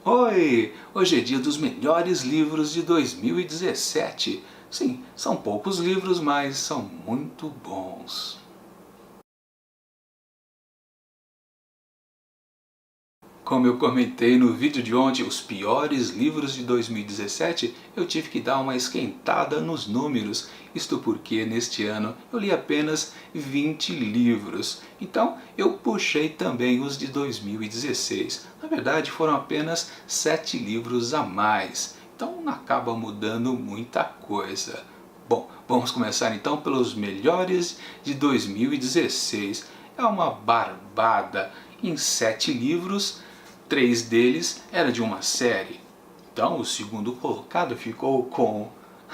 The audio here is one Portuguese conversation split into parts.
Oi! Hoje é dia dos melhores livros de 2017. Sim, são poucos livros, mas são muito bons. Como eu comentei no vídeo de ontem, os piores livros de 2017, eu tive que dar uma esquentada nos números. Isto porque neste ano eu li apenas 20 livros. Então eu puxei também os de 2016. Na verdade foram apenas 7 livros a mais. Então não acaba mudando muita coisa. Bom, vamos começar então pelos melhores de 2016. É uma barbada. Em 7 livros, 3 deles eram de uma série. Então o segundo colocado ficou com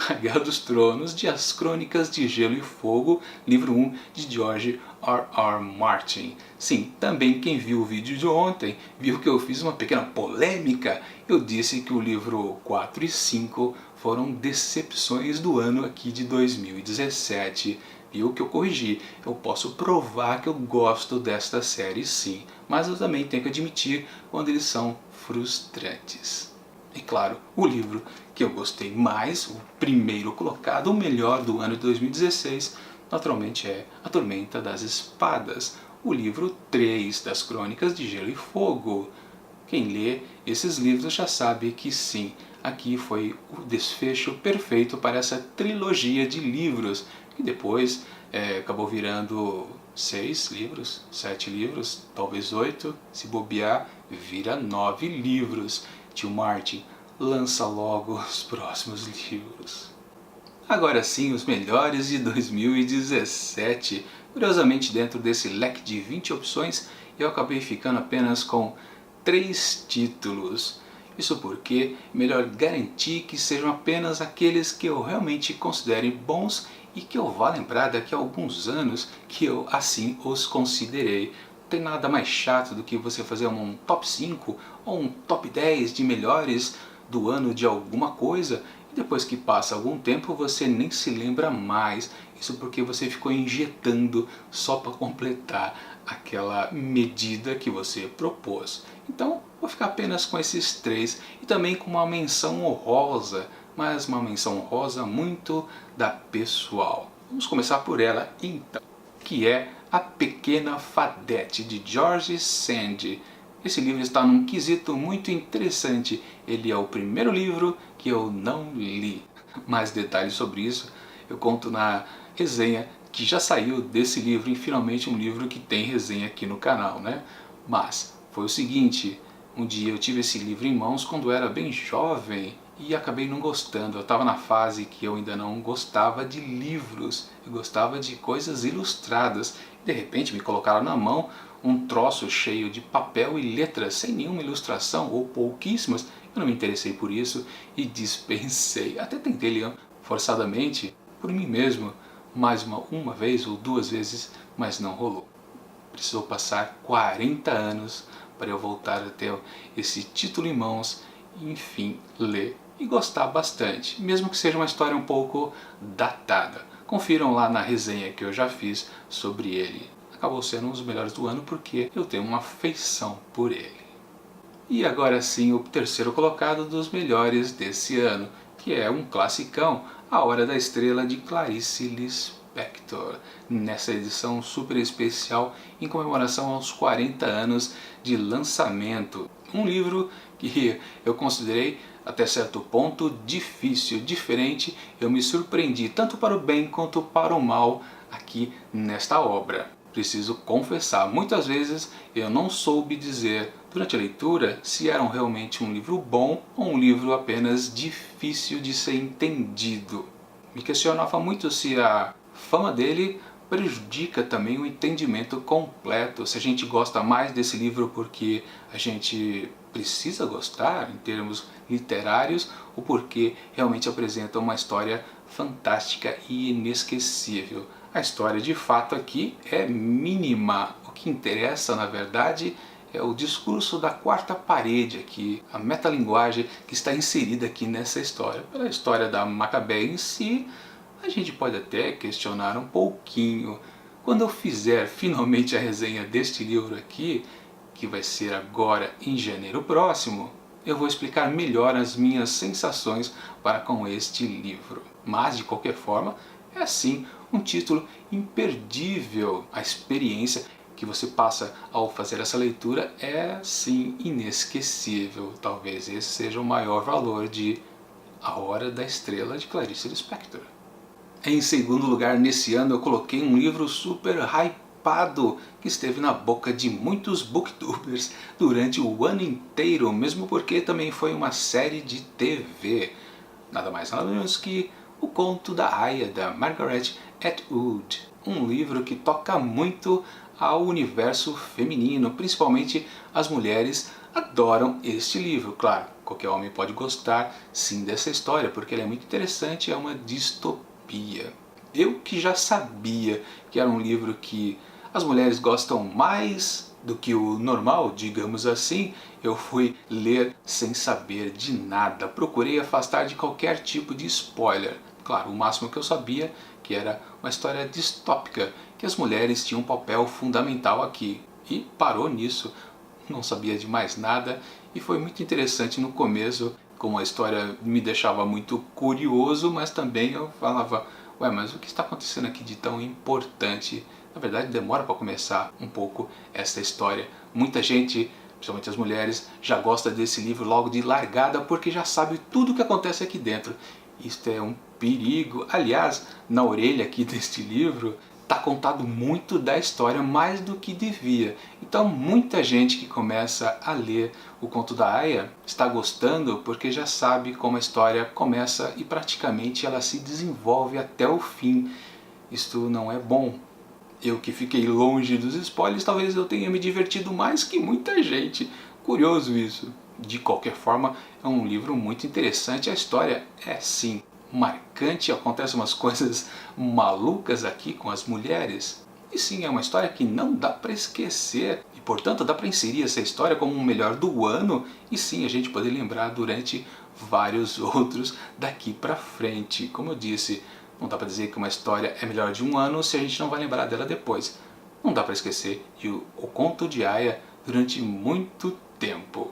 A Guerra dos Tronos de As Crônicas de Gelo e Fogo, livro 1 de George R.R. Martin. Sim, também quem viu o vídeo de ontem viu que eu fiz uma pequena polêmica. Eu disse que o livro 4 e 5 foram decepções do ano aqui de 2017. Viu que eu corrigi. Eu posso provar que eu gosto desta série sim, mas eu também tenho que admitir quando eles são frustrantes. E claro, o livro que eu gostei mais, o primeiro colocado, o melhor do ano de 2016, naturalmente é A Tormenta das Espadas, o livro 3 das Crônicas de Gelo e Fogo. Quem lê esses livros já sabe que sim, aqui foi o desfecho perfeito para essa trilogia de livros, que depois acabou virando 6 livros, 7 livros, talvez 8, se bobear, vira 9 livros. Tio Martin, lança logo os próximos livros. Agora sim, os melhores de 2017. Curiosamente, dentro desse leque de 20 opções, eu acabei ficando apenas com 3 títulos. Isso porque é melhor garantir que sejam apenas aqueles que eu realmente considere bons e que eu vá lembrar daqui a alguns anos que eu assim os considerei. Não tem nada mais chato do que você fazer um top 5 ou um top 10 de melhores do ano de alguma coisa e depois que passa algum tempo você nem se lembra mais. Isso porque você ficou injetando só para completar aquela medida que você propôs. Então vou ficar apenas com esses 3 e também com uma menção honrosa, mas uma menção honrosa muito da pessoal. Vamos começar por ela então, que é A Pequena Fadette, de George Sand. Esse livro está num quesito muito interessante. Ele é o primeiro livro que eu não li. Mais detalhes sobre isso eu conto na resenha que já saiu desse livro, e finalmente um livro que tem resenha aqui no canal, né? Mas foi o seguinte, um dia eu tive esse livro em mãos quando eu era bem jovem e acabei não gostando. Eu estava na fase que eu ainda não gostava de livros, eu gostava de coisas ilustradas. De repente me colocaram na mão um troço cheio de papel e letras, sem nenhuma ilustração ou pouquíssimas. Eu não me interessei por isso e dispensei. Até tentei ler forçadamente por mim mesmo, mais uma vez ou 2 vezes, mas não rolou. Precisou passar 40 anos para eu voltar a ter esse título em mãos e enfim ler e gostar bastante, mesmo que seja uma história um pouco datada. Confiram lá na resenha que eu já fiz sobre ele. Acabou sendo um dos melhores do ano porque eu tenho uma afeição por ele. E agora sim o terceiro colocado dos melhores desse ano, que é um classicão, A Hora da Estrela, de Clarice Lispector, nessa edição super especial em comemoração aos 40 anos de lançamento. Um livro que eu considerei até certo ponto difícil, diferente. Eu me surpreendi tanto para o bem quanto para o mal aqui nesta obra. Preciso confessar, muitas vezes eu não soube dizer durante a leitura se era realmente um livro bom ou um livro apenas difícil de ser entendido. Me questionava muito se a fama dele prejudica também o entendimento completo, se a gente gosta mais desse livro porque a gente precisa gostar em termos literários ou porque realmente apresenta uma história fantástica e inesquecível. A história de fato aqui é mínima, o que interessa na verdade é o discurso da quarta parede aqui, a metalinguagem que está inserida aqui nessa história. Pela história da Macabeia em si, a gente pode até questionar um pouquinho. Quando eu fizer finalmente a resenha deste livro aqui, que vai ser agora em janeiro próximo, eu vou explicar melhor as minhas sensações para com este livro. Mas, de qualquer forma, é sim um título imperdível. A experiência que você passa ao fazer essa leitura é sim inesquecível. Talvez esse seja o maior valor de A Hora da Estrela, de Clarice Lispector. Em segundo lugar, nesse ano eu coloquei um livro super hypado que esteve na boca de muitos booktubers durante o ano inteiro, mesmo porque também foi uma série de TV. Nada mais nada menos que O Conto da Aya, da Margaret Atwood. Um livro que toca muito ao universo feminino, principalmente as mulheres adoram este livro. Claro, qualquer homem pode gostar sim dessa história, porque ela é muito interessante, é uma distopia. Eu que já sabia que era um livro que as mulheres gostam mais do que o normal, digamos assim, eu fui ler sem saber de nada. Procurei afastar de qualquer tipo de spoiler. Claro, o máximo que eu sabia que era uma história distópica, que as mulheres tinham um papel fundamental aqui. E parou nisso, não sabia de mais nada, e foi muito interessante no começo, como a história me deixava muito curioso, mas também eu falava, ué, mas o que está acontecendo aqui de tão importante? Na verdade demora para começar um pouco essa história. Muita gente, principalmente as mulheres, já gosta desse livro logo de largada porque já sabe tudo o que acontece aqui dentro. Isto é um perigo. Aliás, na orelha aqui deste livro está contado muito da história, mais do que devia. Então muita gente que começa a ler o Conto da Aya está gostando porque já sabe como a história começa e praticamente ela se desenvolve até o fim. Isto não é bom. Eu que fiquei longe dos spoilers, talvez eu tenha me divertido mais que muita gente. Curioso isso. De qualquer forma, é um livro muito interessante. A história é sim marcante, acontecem umas coisas malucas aqui com as mulheres. E sim, é uma história que não dá para esquecer. E portanto dá para inserir essa história como o melhor do ano. E sim, a gente poder lembrar durante vários outros daqui para frente. Como eu disse, não dá para dizer que uma história é melhor de um ano se a gente não vai lembrar dela depois. Não dá para esquecer de O Conto de Aya durante muito tempo.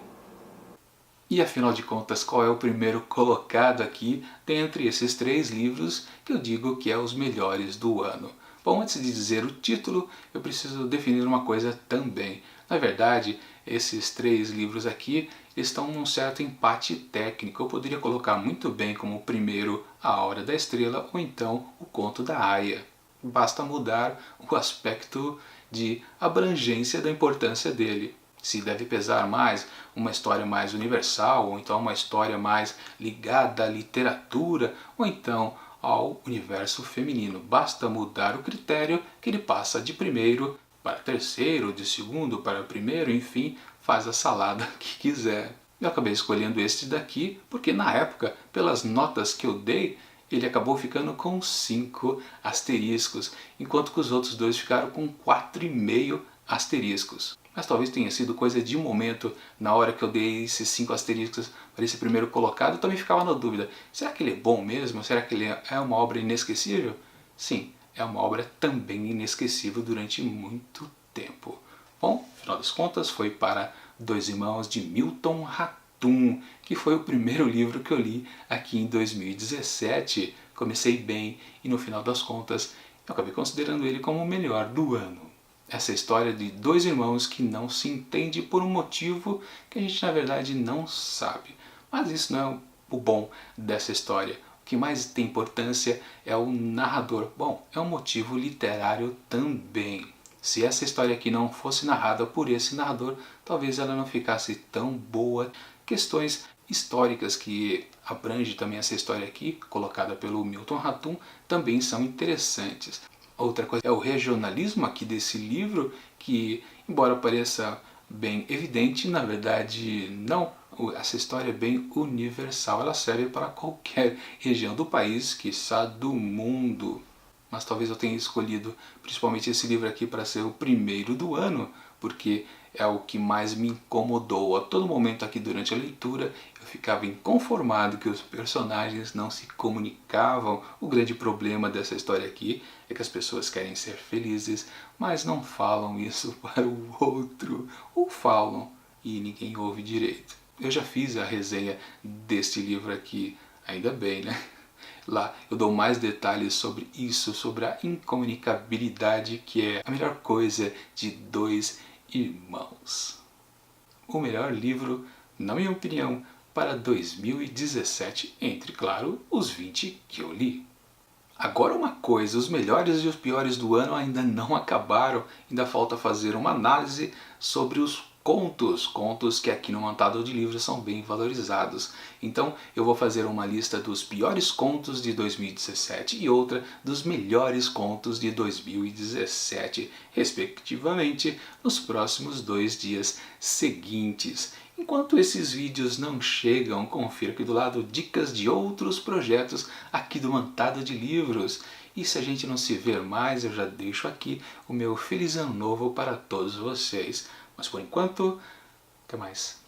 E afinal de contas, qual é o primeiro colocado aqui dentre esses três livros que eu digo que é os melhores do ano? Bom, antes de dizer o título, eu preciso definir uma coisa também. Na verdade, esses três livros aqui estão num certo empate técnico. Eu poderia colocar muito bem como o primeiro A Hora da Estrela ou então O Conto da Aya. Basta mudar o aspecto de abrangência da importância dele. Se deve pesar mais uma história mais universal, ou então uma história mais ligada à literatura, ou então ao universo feminino. Basta mudar o critério que ele passa de primeiro para terceiro, de segundo para primeiro, enfim, faz a salada que quiser. Eu acabei escolhendo este daqui porque na época, pelas notas que eu dei, ele acabou ficando com 5 asteriscos, enquanto que os outros dois ficaram com 4,5 asteriscos. Mas talvez tenha sido coisa de um momento, na hora que eu dei esses 5 asteriscos para esse primeiro colocado, eu também ficava na dúvida, será que ele é bom mesmo? Será que ele é uma obra inesquecível? Sim, é uma obra também inesquecível durante muito tempo. Bom, afinal das contas, foi para Dois Irmãos de Milton Ratum, que foi o primeiro livro que eu li aqui em 2017. Comecei bem e no final das contas eu acabei considerando ele como o melhor do ano. Essa história de dois irmãos que não se entendem por um motivo que a gente na verdade não sabe. Mas isso não é o bom dessa história. O que mais tem importância é o narrador. Bom, é um motivo literário também. Se essa história aqui não fosse narrada por esse narrador, talvez ela não ficasse tão boa. Questões históricas que abrange também essa história aqui, colocada pelo Milton Ratum, também são interessantes. Outra coisa é o regionalismo aqui desse livro, que embora pareça bem evidente, na verdade não. Essa história é bem universal, ela serve para qualquer região do país, quiçá do mundo. Mas talvez eu tenha escolhido principalmente esse livro aqui para ser o primeiro do ano, porque é o que mais me incomodou. A todo momento aqui durante a leitura eu ficava inconformado que os personagens não se comunicavam. O grande problema dessa história aqui é que as pessoas querem ser felizes, mas não falam isso para o outro. Ou falam e ninguém ouve direito. Eu já fiz a resenha deste livro aqui, ainda bem, né? Lá eu dou mais detalhes sobre isso, sobre a incomunicabilidade, que é a melhor coisa de dois irmãos. O melhor livro, na minha opinião, para 2017, entre, claro, os 20 que eu li. Agora uma coisa, os melhores e os piores do ano ainda não acabaram, ainda falta fazer uma análise sobre os contos que aqui no Montado de Livros são bem valorizados. Então eu vou fazer uma lista dos piores contos de 2017 e outra dos melhores contos de 2017, respectivamente, nos próximos 2 dias seguintes. Enquanto esses vídeos não chegam, confira aqui do lado dicas de outros projetos aqui do Montado de Livros. E se a gente não se ver mais, eu já deixo aqui o meu feliz ano novo para todos vocês. Mas por enquanto, até mais.